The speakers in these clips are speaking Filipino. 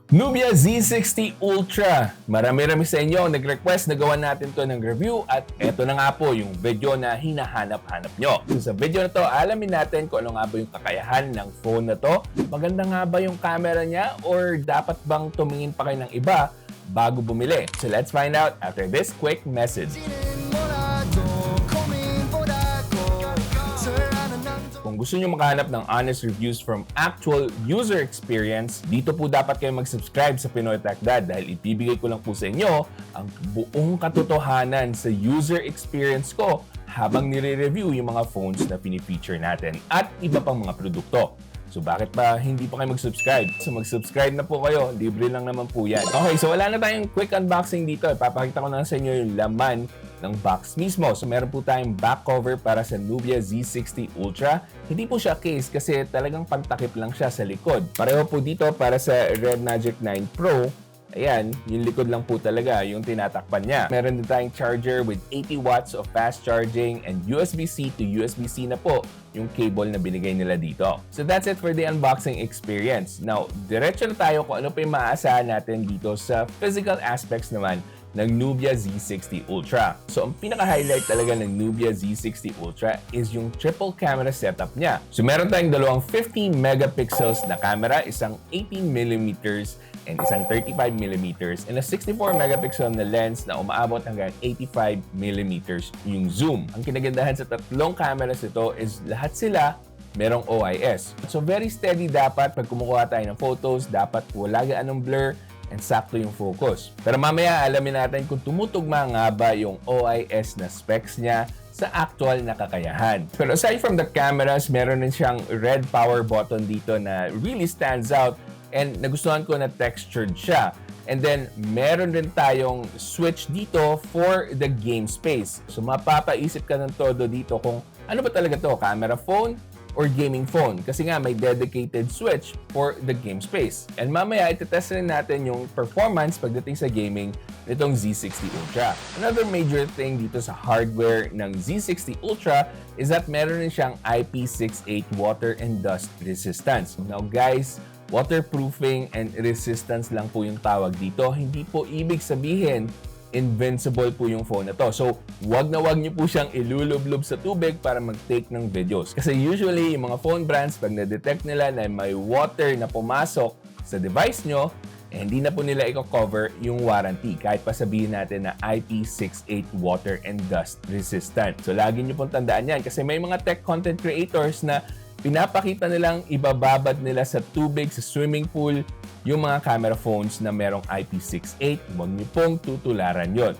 Nubia Z60 Ultra. Marami-rami sa inyo ang nag-request na gawan natin to ng review at eto na nga po yung video na hinahanap-hanap nyo. So sa video na to, alamin natin kung ano nga ba yung kakayahan ng phone na to. Maganda nga ba yung camera niya or dapat bang tumingin pa kayo ng iba bago bumili? So let's find out after this quick message. Kung gusto nyo makahanap ng honest reviews from actual user experience, dito po dapat kayo mag-subscribe sa Pinoy Techdad dahil ibibigay ko lang po sa inyo ang buong katotohanan sa user experience ko habang nire-review yung mga phones na pinifeature natin at iba pang mga produkto. So bakit pa hindi pa kayo mag-subscribe? So mag-subscribe na po kayo, libre lang naman po yan. Okay, so wala na tayong quick unboxing dito. Ipapakita ko na sa inyo yung laman ng box mismo. So meron po tayong back cover para sa Nubia Z60 Ultra. Hindi po siya case kasi talagang pantakip lang siya sa likod. Pareho po dito para sa Red Magic 9 Pro. Ayan, yung likod lang po talaga yung tinatakpan niya. Meron din tayong charger with 80 watts of fast charging and USB-C to USB-C na po yung cable na binigay nila dito. So that's it for the unboxing experience. Now, diretso na tayo kung ano pa yung maaasahan natin dito sa physical aspects naman ng Nubia Z60 Ultra. So, ang pinaka-highlight talaga ng Nubia Z60 Ultra is yung triple camera setup niya. So, meron tayong dalawang 15 megapixels na camera, isang 18mm and isang 35mm and a 64 megapixel na lens na umaabot hanggang 85mm yung zoom. Ang kinagandahan sa tatlong cameras ito is lahat sila merong OIS. So, very steady dapat pag kumukuha tayo ng photos, dapat wala gaanong blur and sakto yung focus. Pero mamaya alamin natin kung tumutugma nga ba yung OIS na specs niya sa actual na kakayahan. Pero aside from the cameras, meron din siyang red power button dito na really stands out and nagustuhan ko na textured siya. And then, meron din tayong switch dito for the game space. So mapapaisip ka ng todo dito kung ano ba talaga to, camera phone or gaming phone kasi nga may dedicated switch for the game space. And mamaya itetest rin natin yung performance pagdating sa gaming nitong Z60 Ultra. Another major thing dito sa hardware ng Z60 Ultra is that meron rin siyang IP68 water and dust resistance. Now guys, waterproofing and resistance lang po yung tawag dito. Hindi po ibig sabihin invincible po yung phone na to. So, wag niyo po siyang ilulublob sa tubig para mag-take ng videos. Kasi usually, yung mga phone brands, pag na-detect nila na may water na pumasok sa device nyo, hindi na po nila i-cover yung warranty. Kahit pa sabihin natin na IP68 water and dust resistant. So, lagi nyo pong tandaan yan. Kasi may mga tech content creators na pinapakita nilang ibababad nila sa tubig, sa swimming pool, yung mga camera phones na merong IP68, huwag niyo pong tutularan yon.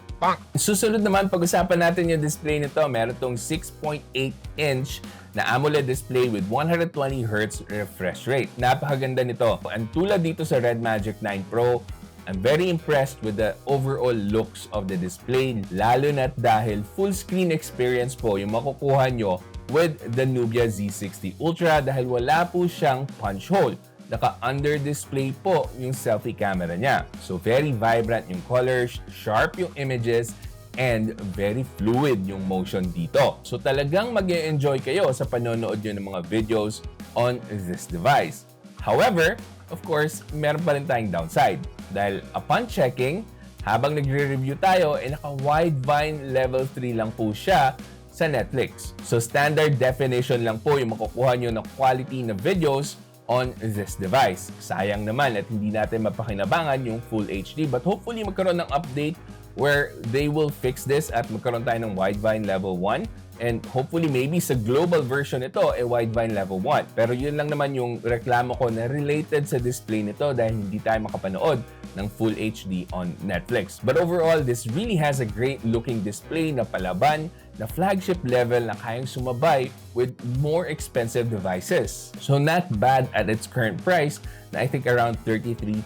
Susunod naman, pag-usapan natin yung display nito. Meron tong 6.8-inch na AMOLED display with 120Hz refresh rate. Napakaganda nito. And tulad dito sa Red Magic 9 Pro, I'm very impressed with the overall looks of the display, lalo na dahil full screen experience po yung makukuha nyo with the Nubia Z60 Ultra dahil wala po siyang punch hole. Naka-under display po yung selfie camera niya. So very vibrant yung colors, sharp yung images, and very fluid yung motion dito. So talagang mag-e-enjoy kayo sa panonood nyo ng mga videos on this device. However, of course, meron pa rin tayong downside. Dahil upon checking, habang nagre-review tayo, naka-widevine level 3 lang po siya sa Netflix. So standard definition lang po yung makukuha nyo ng quality na videos on this device. Sayang naman at hindi natin mapakinabangan yung Full HD but hopefully magkaroon ng update where they will fix this at magkaroon tayo ng widevine level 1 and hopefully maybe sa global version ito widevine level 1. Pero yun lang naman yung reklamo ko na related sa display nito dahil hindi tayo makapanood ng Full HD on Netflix. But overall, this really has a great looking display na palaban na flagship level na kayang sumabay with more expensive devices. So not bad at its current price na I think around 33,000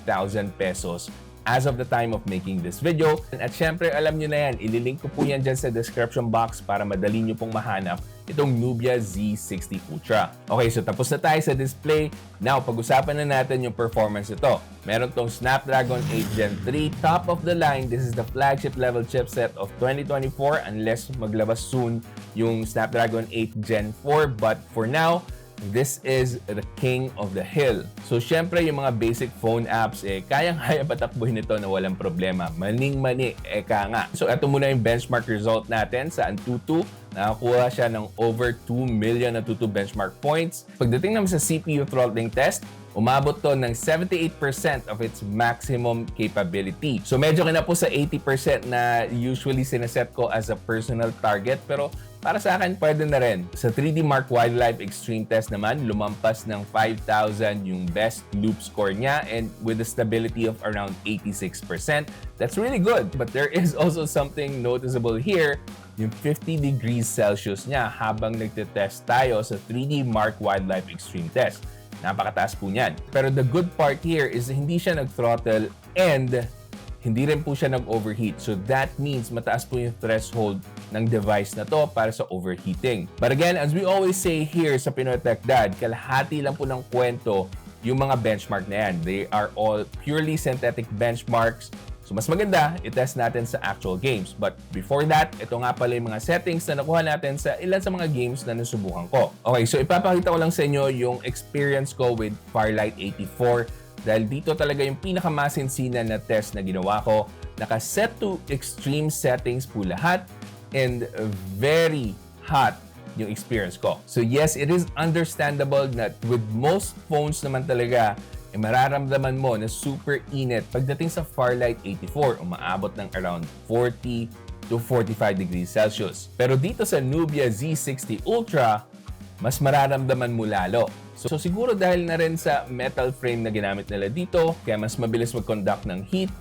pesos as of the time of making this video. At syempre, alam nyo na yan, ililink ko po yan dyan sa description box para madali nyo pong mahanap itong Nubia Z60 Ultra. Okay, so tapos na tayo sa display. Now, pag-usapan na natin yung performance nito. Meron tong Snapdragon 8 Gen 3, top of the line. This is the flagship level chipset of 2024 unless maglabas soon yung Snapdragon 8 Gen 4. But for now, this is the king of the hill. So syempre yung mga basic phone apps kayang-kaya patakbuhin ito na walang problema. Maning-mani, eka nga. So ito muna yung benchmark result natin sa Antutu. Nakakuha siya ng over 2 million Antutu benchmark points. Pagdating naman sa CPU throttling test, umabot to ng 78% of its maximum capability. So medyo kinapo sa 80% na usually sinaset ko as a personal target, pero para sa akin, pwede na rin. Sa 3D Mark Wildlife Extreme Test naman, lumampas ng 5,000 yung best loop score niya, and with a stability of around 86%. That's really good. But there is also something noticeable here, yung 50 degrees Celsius niya habang nagtetest tayo sa 3D Mark Wildlife Extreme Test. Napakataas po niyan. Pero the good part here is hindi siya nag-throttle and hindi rin po siya nag-overheat. So that means mataas po yung threshold ng device na to para sa overheating. But again, as we always say here sa Pinoy Techdad, kalahati lang po ng kwento yung mga benchmark na yan. They are all purely synthetic benchmarks. So mas maganda, i-test natin sa actual games. But before that, ito nga pala yung mga settings na nakuha natin sa ilan sa mga games na nasubukan ko. Okay, so ipapakita ko lang sa inyo yung experience ko with Firelight 84 dahil dito talaga yung pinakamasinsinan na test na ginawa ko. Naka-set to extreme settings po lahat and very hot yung experience ko. So yes, it is understandable that with most phones naman talaga, mararamdaman mo na super init pagdating sa Firelight 84, umaabot ng around 40 to 45 degrees Celsius. Pero dito sa Nubia Z60 Ultra, mas mararamdaman mo lalo. So siguro dahil na rin sa metal frame na ginamit nila dito, kaya mas mabilis mag-conduct ng heat.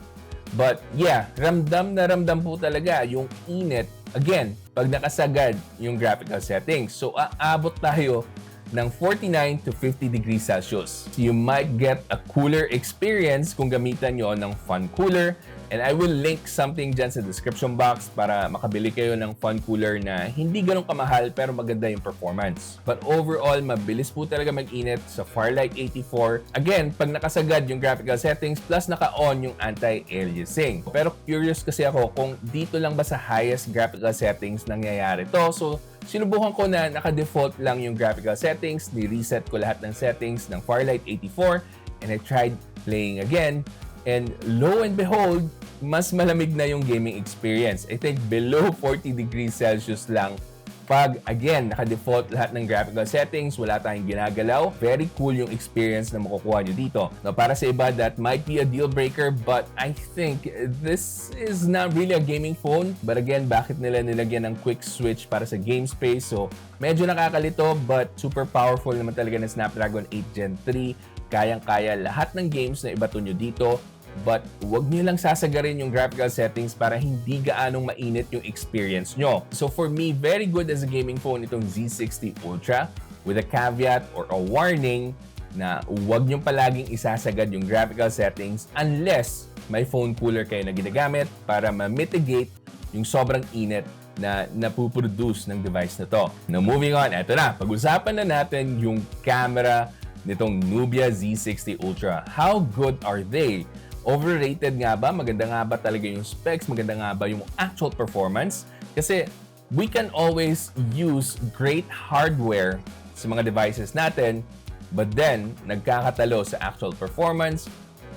But yeah, ramdam na ramdam po talaga yung init. Again, pag nakasagad yung graphical settings. So aabot tayo ng 49 to 50 degrees Celsius. So you might get a cooler experience kung gamitan nyo ng fun cooler. And I will link something dyan sa description box para makabili kayo ng fun cooler na hindi ganun kamahal pero maganda yung performance. But overall, mabilis po talaga mag-init sa Firelight 84. Again, pag nakasagad yung graphical settings plus naka-on yung anti-aliasing. Pero curious kasi ako kung dito lang ba sa highest graphical settings nangyayari to. So sinubukan ko na naka-default lang yung graphical settings. Ni-reset ko lahat ng settings ng Firelight 84 and I tried playing again. And lo and behold, mas malamig na yung gaming experience. I think below 40 degrees Celsius lang. Pag, again, naka-default lahat ng graphical settings, wala tayong ginagalaw, very cool yung experience na makukuha nyo dito. Now, para sa iba, that might be a deal breaker, but I think this is not really a gaming phone. But again, bakit nila nilagyan ng quick switch para sa game space? So, medyo nakakalito, but super powerful naman talaga ng Snapdragon 8 Gen 3. Kayang-kaya lahat ng games na ibato nyo dito, but huwag nyo lang sasagarin yung graphical settings para hindi gaanong mainit yung experience nyo. So for me, very good as a gaming phone itong Z60 Ultra with a caveat or a warning na huwag nyo palaging isasagad yung graphical settings unless may phone cooler kayo na ginagamit para ma-mitigate yung sobrang init na napuproduce ng device na to. Now moving on, eto na, pag-usapan na natin yung camera nitong Nubia Z60 Ultra. How good are they? Overrated nga ba? Maganda nga ba talaga yung specs? Maganda nga ba yung actual performance? Kasi we can always use great hardware sa mga devices natin, but then nagkakatalo sa actual performance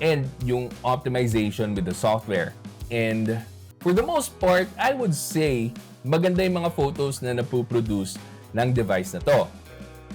and yung optimization with the software. And for the most part, I would say maganda yung mga photos na napuproduce ng device na to.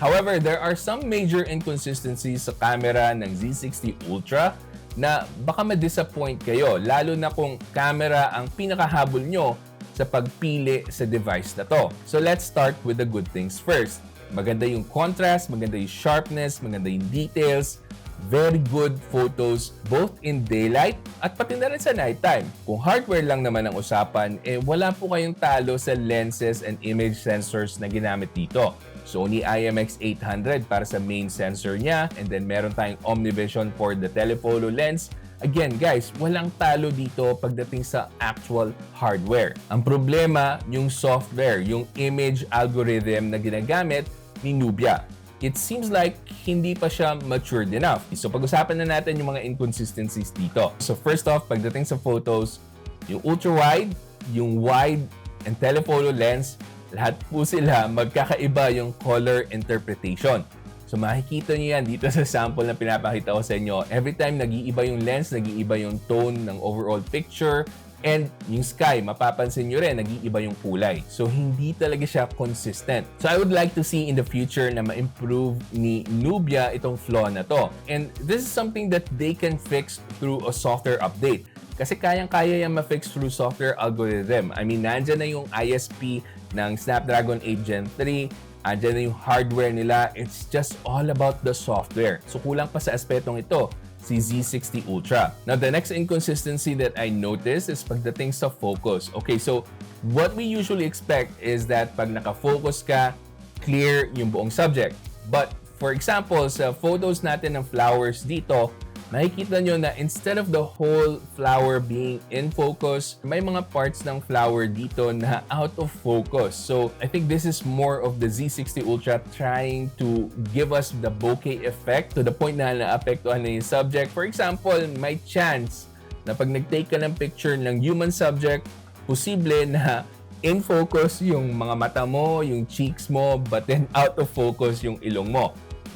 However, there are some major inconsistencies sa camera ng Z60 Ultra na baka ma-disappoint kayo, lalo na kung camera ang pinakahabol nyo sa pagpili sa device na to. So let's start with the good things first. Maganda yung contrast, maganda yung sharpness, maganda yung details, very good photos both in daylight at pati na rin sa nighttime. Kung hardware lang naman ang usapan, wala po kayong talo sa lenses and image sensors na ginamit dito. Sony IMX 800 para sa main sensor niya, and then meron tayong OmniVision for the telephoto lens. Again guys, walang talo dito pagdating sa actual hardware. Ang problema, yung software, yung image algorithm na ginagamit ni Nubia. It seems like hindi pa siya matured enough. So pag-usapan na natin yung mga inconsistencies dito. So first off, pagdating sa photos, yung ultra-wide, yung wide, and telephoto lens, lahat po sila magkakaiba yung color interpretation. So makikita niyo yan dito sa sample na pinapakita ko sa inyo. Every time nag-iiba yung lens, nag-iiba yung tone ng overall picture, and yung sky, mapapansin nyo rin, nag-iiba yung kulay. So, hindi talaga siya consistent. So, I would like to see in the future na ma-improve ni Nubia itong flaw na to. And this is something that they can fix through a software update. Kasi kayang-kaya yan ma-fix through software algorithm. I mean, nandyan na yung ISP ng Snapdragon 8 Gen 3, andyan na yung hardware nila. It's just all about the software. So, kulang pa sa aspetong ito si Z60 Ultra. Now, the next inconsistency that I noticed is pagdating sa focus. Okay, so what we usually expect is that pag naka-focus ka, clear yung buong subject. But, for example, sa photos natin ng flowers dito, makikita nyo na instead of the whole flower being in focus, may mga parts ng flower dito na out of focus. So, I think this is more of the Z60 Ultra trying to give us the bokeh effect to the point na naapektuhan na yung subject. For example, may chance na pag nag-take ka ng picture ng human subject, posible na in focus yung mga mata mo, yung cheeks mo, but then out of focus yung ilong mo.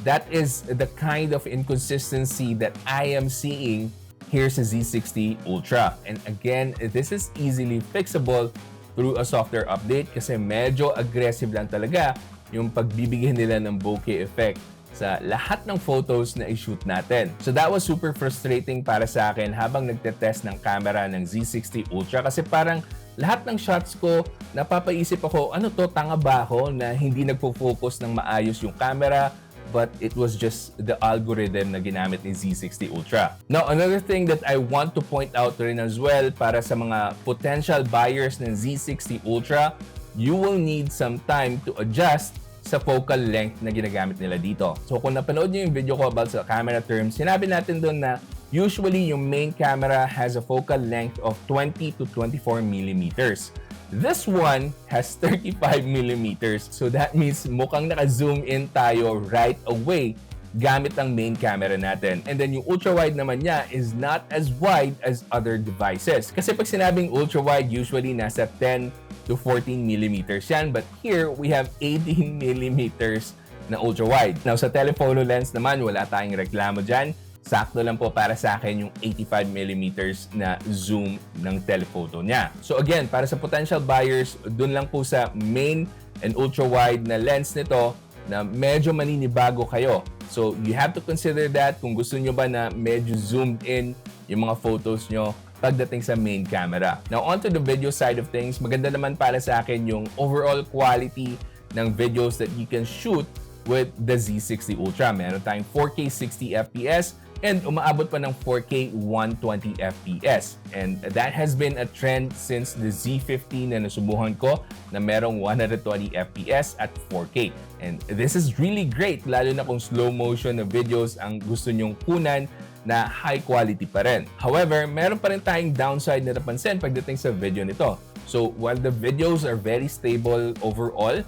That is the kind of inconsistency that I am seeing here sa Z60 Ultra. And again, this is easily fixable through a software update kasi medyo aggressive lang talaga yung pagbibigay nila ng bokeh effect sa lahat ng photos na i-shoot natin. So that was super frustrating para sa akin habang nagtetest ng camera ng Z60 Ultra kasi parang lahat ng shots ko, napapaisip ako, ano to, tanga ba ako na hindi nagpo-focus ng maayos yung camera? But it was just the algorithm na ginamit ni Z60 Ultra. Now, another thing that I want to point out rin as well para sa mga potential buyers ng Z60 Ultra, you will need some time to adjust sa focal length na ginagamit nila dito. So kung napanood niyo yung video ko about sa camera terms, sinabi natin doon na usually yung main camera has a focal length of 20 to 24 millimeters. This one has 35 millimeters. So that means mukhang naka-zoom in tayo right away gamit ang main camera natin. And then yung ultra-wide naman niya is not as wide as other devices. Kasi pag sinabing ultra-wide, usually nasa 10 to 14 millimeters yan. But here, we have 18 millimeters na ultra-wide. Now, sa telephoto lens naman, wala tayong reklamo dyan. Sakto lang po para sa akin yung 85 millimeters na zoom ng telephoto niya. So again, para sa potential buyers, dun lang po sa main and ultra-wide na lens nito na medyo maninibago kayo. So you have to consider that kung gusto nyo ba na medyo zoomed in yung mga photos nyo pagdating sa main camera. Now onto the video side of things, maganda naman para sa akin yung overall quality ng videos that you can shoot with the Z60 Ultra. Meron tayong 4K 60 FPS and umaabot pa ng 4K 120 FPS. And that has been a trend since the Z50 na nasubukan ko na merong 120 FPS at 4K. And this is really great, lalo na kung slow motion na videos ang gusto nyong kunan na high quality pa rin. However, meron pa rin tayong downside na napansin pagdating sa video nito. So while the videos are very stable overall,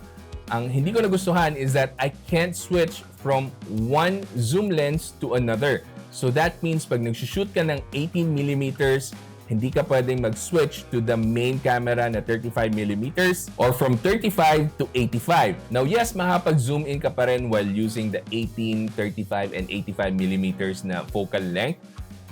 ang hindi ko nagustuhan is that I can't switch from one zoom lens to another. So that means pag nag-shoot ka ng 18mm, hindi ka pwedeng mag-switch to the main camera na 35mm or from 35 to 85. Now yes, makapag-zoom in ka pa rin while using the 18, 35, and 85mm na focal length.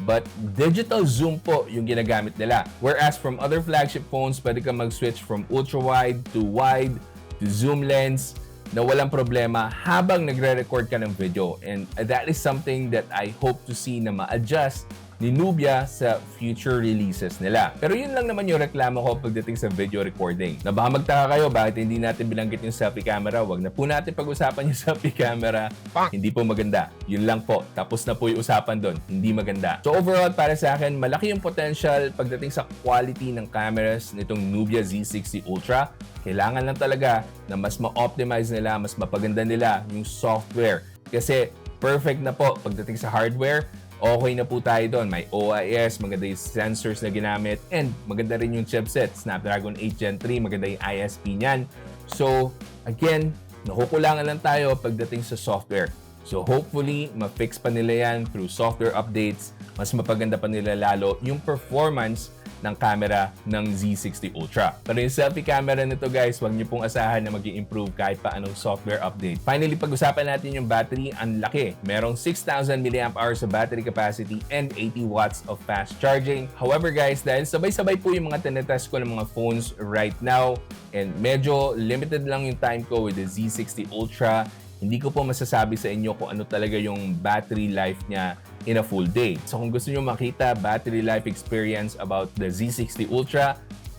But digital zoom po yung ginagamit nila. Whereas from other flagship phones, pwede ka mag-switch from ultra-wide to wide to zoom lens na walang problema habang nagre-record ka ng video. And that is something that I hope to see na ma-adjust ni Nubia sa future releases nila. Pero yun lang naman yung reklamo ko pagdating sa video recording. Na baka magtaka kayo bakit hindi natin binanggit yung selfie camera. Wag na po natin pag-usapan yung selfie camera. Hindi po maganda. Yun lang po. Tapos na po yung usapan doon. Hindi maganda. So overall, para sa akin, malaki yung potential pagdating sa quality ng cameras nitong Nubia Z60 Ultra. Kailangan lang talaga na mas ma-optimize nila, mas mapaganda nila yung software. Kasi perfect na po pagdating sa hardware. Okay na po tayo doon. May OIS, maganda yung sensors na ginamit, and maganda rin yung chipset. Snapdragon 8 Gen 3, maganda yung ISP niyan. So, again, nakukulangan lang tayo pagdating sa software. So, hopefully, ma-fix pa nila yan through software updates. Mas mapaganda pa nila lalo yung performance ng camera ng Z60 Ultra. Pero yung selfie camera nito guys, huwag niyo pong asahan na mag-i-improve kahit pa anong software update. Finally, pag-usapan natin yung battery, ang laki. Merong 6,000 mAh sa battery capacity and 80 watts of fast charging. However guys, dahil sabay-sabay po yung mga tinetest ko ng mga phones right now and medyo limited lang yung time ko with the Z60 Ultra, hindi ko po masasabi sa inyo kung ano talaga yung battery life niya in a full day. So kung gusto nyo makita battery life experience about the Z60 Ultra,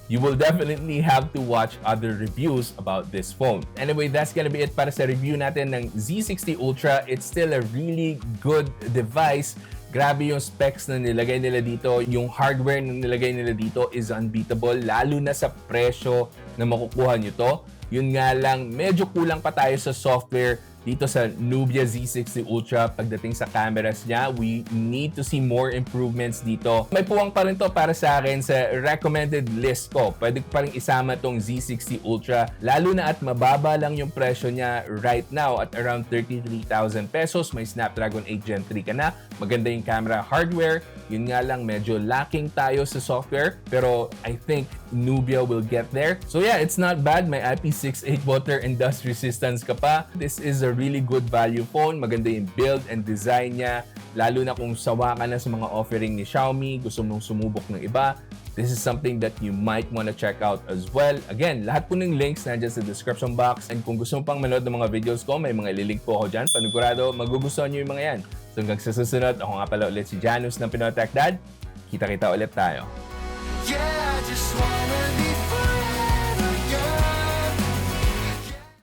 you will definitely have to watch other reviews about this phone. Anyway, that's gonna be it para sa review natin ng Z60 Ultra. It's still a really good device. Grabe yung specs na nilagay nila dito. Yung hardware na nilagay nila dito is unbeatable, lalo na sa presyo na makukuha nyo to. Yun nga lang, medyo kulang pa tayo sa software dito sa Nubia Z60 Ultra pagdating sa cameras niya. We need to see more improvements dito. May puwang pa rin to para sa akin sa recommended list ko. Pwede ko pa rin isama tong Z60 Ultra, lalo na at mababa lang yung presyo niya right now at around 33,000 pesos. May Snapdragon 8 Gen 3 ka na. Maganda yung camera hardware. Yun nga lang, medyo lacking tayo sa software. Pero I think Nubia will get there. So yeah, it's not bad. May IP68 water and dust resistance ka pa. This is a really good value phone. Maganda yung build and design niya. Lalo na kung sawa ka na sa mga offering ni Xiaomi, gusto mong sumubok ng iba, this is something that you might want to check out as well. Again, lahat po ng links nandiyan sa description box. And kung gusto mo pang manood ng mga videos ko, may mga ililink po ako dyan. Panigurado, magugustuhan nyo yung mga yan. So hanggang sa susunod, ako nga pala ulit si Janus ng Pinoy Techdad. Kita-kita ulit tayo. Yeah, I just wanna